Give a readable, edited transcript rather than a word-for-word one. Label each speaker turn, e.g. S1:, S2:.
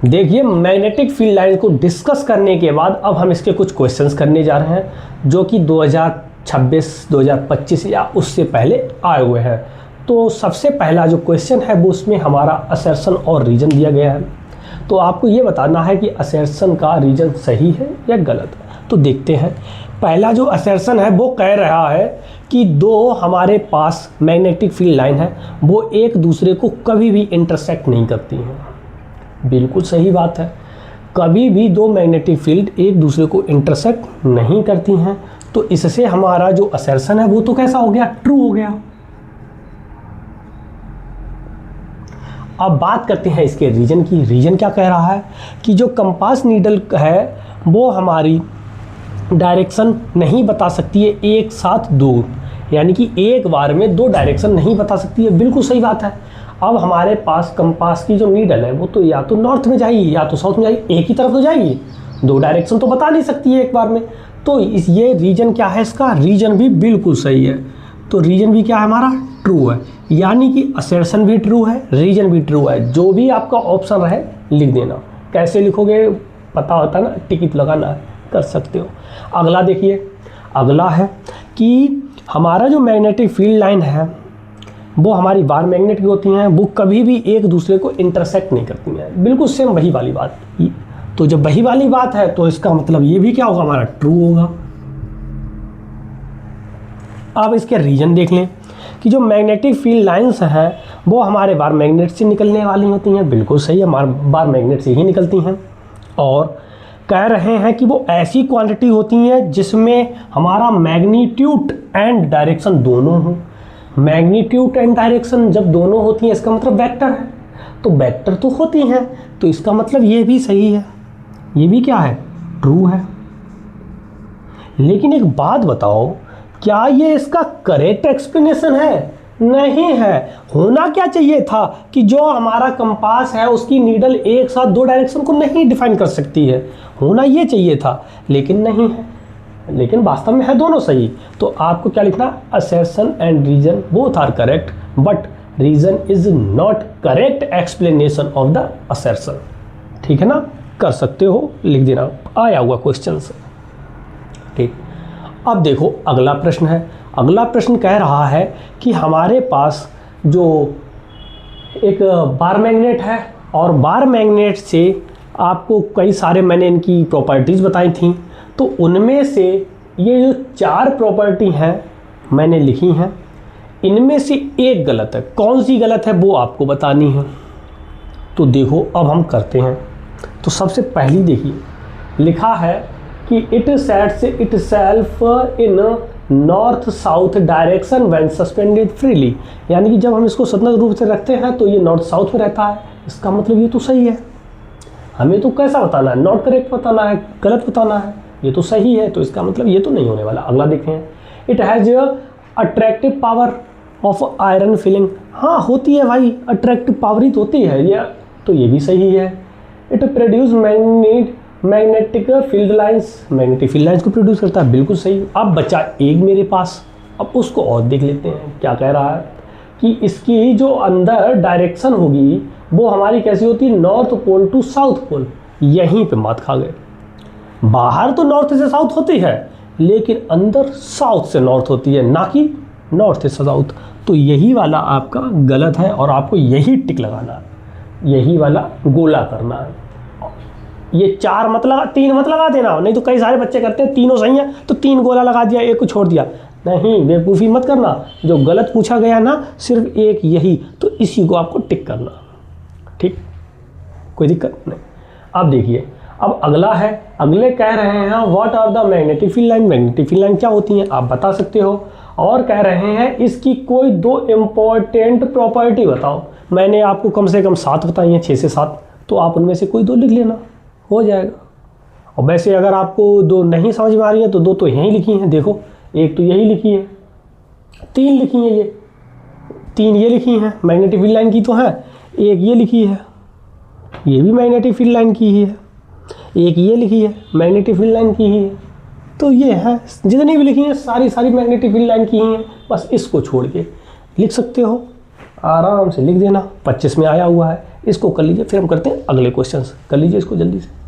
S1: देखिए, magnetic field line को discuss करने के बाद अब हम इसके कुछ क्वेश्चंस करने जा रहे हैं जो कि 2026, 2025 या उससे पहले आए हुए हैं। तो सबसे पहला जो क्वेश्चन है वो उसमें हमारा असर्शन और रीजन दिया गया है। तो आपको ये बताना है कि असर्शन का रीजन सही है या गलत है। तो देखते हैं। पहला जो असर्शन है वो कह रहा है कि दो हमारे पास मैग्नेटिक फील्ड लाइन है वो एक दूसरे को कभी भी इंटरसेक्ट नहीं करती हैं। बिल्कुल सही बात है, कभी भी दो मैग्नेटिक फील्ड एक दूसरे को इंटरसेक्ट नहीं करती हैं। तो इससे हमारा जो असर्शन है वो तो कैसा हो गया, ट्रू हो गया। अब बात करते हैं इसके रीजन की। रीजन क्या कह रहा है कि जो कंपास नीडल है वो हमारी डायरेक्शन नहीं बता सकती है एक साथ दो, यानी कि एक बार में दो डायरेक्शन नहीं बता सकती है। बिल्कुल सही बात है। अब हमारे पास कंपास की जो नीडल है वो तो या तो नॉर्थ में जाएगी या तो साउथ में जाएगी, एक ही तरफ तो जाएगी, दो डायरेक्शन तो बता नहीं सकती है एक बार में। तो ये रीजन क्या है, इसका रीजन भी बिल्कुल सही है। तो रीजन भी क्या है हमारा, ट्रू है। यानी कि असर्शन भी ट्रू है, रीजन भी ट्रू है। जो भी आपका ऑप्शन रहे लिख देना। कैसे लिखोगे पता होता ना, टिकट लगाना कर सकते हो। अगला देखिए, अगला है कि हमारा जो मैग्नेटिक फील्ड लाइन है वो हमारी बार मैग्नेट की होती हैं, वो कभी भी एक दूसरे को इंटरसेक्ट नहीं करती हैं। बिल्कुल सेम वही वाली बात। तो जब वही वाली बात है तो इसका मतलब ये भी क्या होगा, हमारा ट्रू होगा। अब इसके रीजन देख लें कि जो मैग्नेटिक फील्ड लाइंस हैं वो हमारे बार मैग्नेट से निकलने वाली होती हैं। बिल्कुल सही है, बार मैग्नेट से ही निकलती हैं। और कह रहे हैं कि वो ऐसी क्वांटिटी होती हैं जिसमें हमारा मैग्नीट्यूड एंड डायरेक्शन दोनों हों। मैग्नीट्यूड एंड डायरेक्शन जब दोनों होती हैं इसका मतलब वेक्टर है। तो वेक्टर तो होती हैं, तो इसका मतलब ये भी सही है, ये भी क्या है, ट्रू है। लेकिन एक बात बताओ, क्या ये इसका करेक्ट एक्सप्लेनेशन है? नहीं है। होना क्या चाहिए था कि जो हमारा कंपास है उसकी नीडल एक साथ दो डायरेक्शन को नहीं डिफाइन कर सकती है, होना ये चाहिए था, लेकिन नहीं है। लेकिन वास्तव में है दोनों सही। तो आपको क्या लिखना, assertion and reason both are correct but reason is not correct explanation of the assertion. ठीक है ना, कर सकते हो, लिख देना, आया हुआ क्वेश्चन से। ठीक, अब देखो अगला प्रश्न है। अगला प्रश्न कह रहा है कि हमारे पास जो एक बार मैग्नेट है और बार मैग्नेट से आपको कई सारे मैंने इनकी प्रॉपर्टीज़ बताई थी, तो उनमें से ये जो चार प्रॉपर्टी हैं मैंने लिखी हैं, इनमें से एक गलत है। कौन सी गलत है वो आपको बतानी है। तो देखो अब हम करते हैं। तो सबसे पहली देखिए, लिखा है कि it sets itself in north south direction when suspended freely, यानी कि जब हम इसको स्वतंत्र रूप से रखते हैं तो ये नॉर्थ साउथ में रहता है। इसका मतलब ये तो सही है। हमें तो कैसा बताना है, नॉट करेक्ट बताना है, गलत बताना है। ये तो सही है, तो इसका मतलब ये तो नहीं होने वाला। अगला देखें, it has attractive power of iron filling. हाँ होती है भाई, अट्रैक्टिव पावर ही तो होती है ये, तो ये भी सही है। It produce magnetic field lines, magnetic field lines को प्रोड्यूस करता है। बिल्कुल सही। अब बचा एक मेरे पास, अब उसको और देख लेते हैं। क्या कह रहा है कि इसकी जो अंदर डायरेक्शन होगी वो हमारी कैसी होती है, north pole to south pole. यहीं पे मात खा गए। बाहर तो नॉर्थ से साउथ होती है लेकिन अंदर साउथ से नॉर्थ होती है, ना कि नॉर्थ से साउथ। तो यही वाला आपका गलत है और आपको यही टिक लगाना है, यही वाला गोला करना है। ये चार मतलब तीन मत लगा देना, नहीं तो कई सारे बच्चे करते हैं तीनों सही है तो तीन गोला लगा दिया, एक को छोड़ दिया। नहीं, बेवकूफ़ी मत करना। जो गलत पूछा गया ना सिर्फ एक यही, तो इसी को आपको टिक करना। ठीक, कोई दिक्कत नहीं। अब देखिए, अब अगला है। अगले कह रहे हैं what are the magnetic field line. Magnetic field line क्या होती हैं आप बता सकते हो। और कह रहे हैं इसकी कोई दो इम्पोर्टेंट प्रॉपर्टी बताओ। मैंने आपको कम से कम 7 बताई हैं, 6 से 7, तो आप उनमें से कोई दो लिख लेना, हो जाएगा। और वैसे अगर आपको दो नहीं समझ में आ रही है तो दो तो यहीं लिखी हैं। देखो, एक तो यही लिखी है, 3 लिखी हैं, ये 3 ये लिखी हैं मैग्नेटिक फील्ड लाइन की तो है, एक ये लिखी है, ये भी मैग्नेटिक फील्ड लाइन की ही है, एक ये लिखी है मैग्नेटिक फील्ड लाइन की ही है। तो ये है, जितनी भी लिखी हैं सारी मैग्नेटिक फील्ड लाइन की ही हैं। बस इसको छोड़ के लिख सकते हो, आराम से लिख देना। 25 में आया हुआ है। इसको कर लीजिए, फिर हम करते हैं अगले क्वेश्चन। कर लीजिए इसको जल्दी से।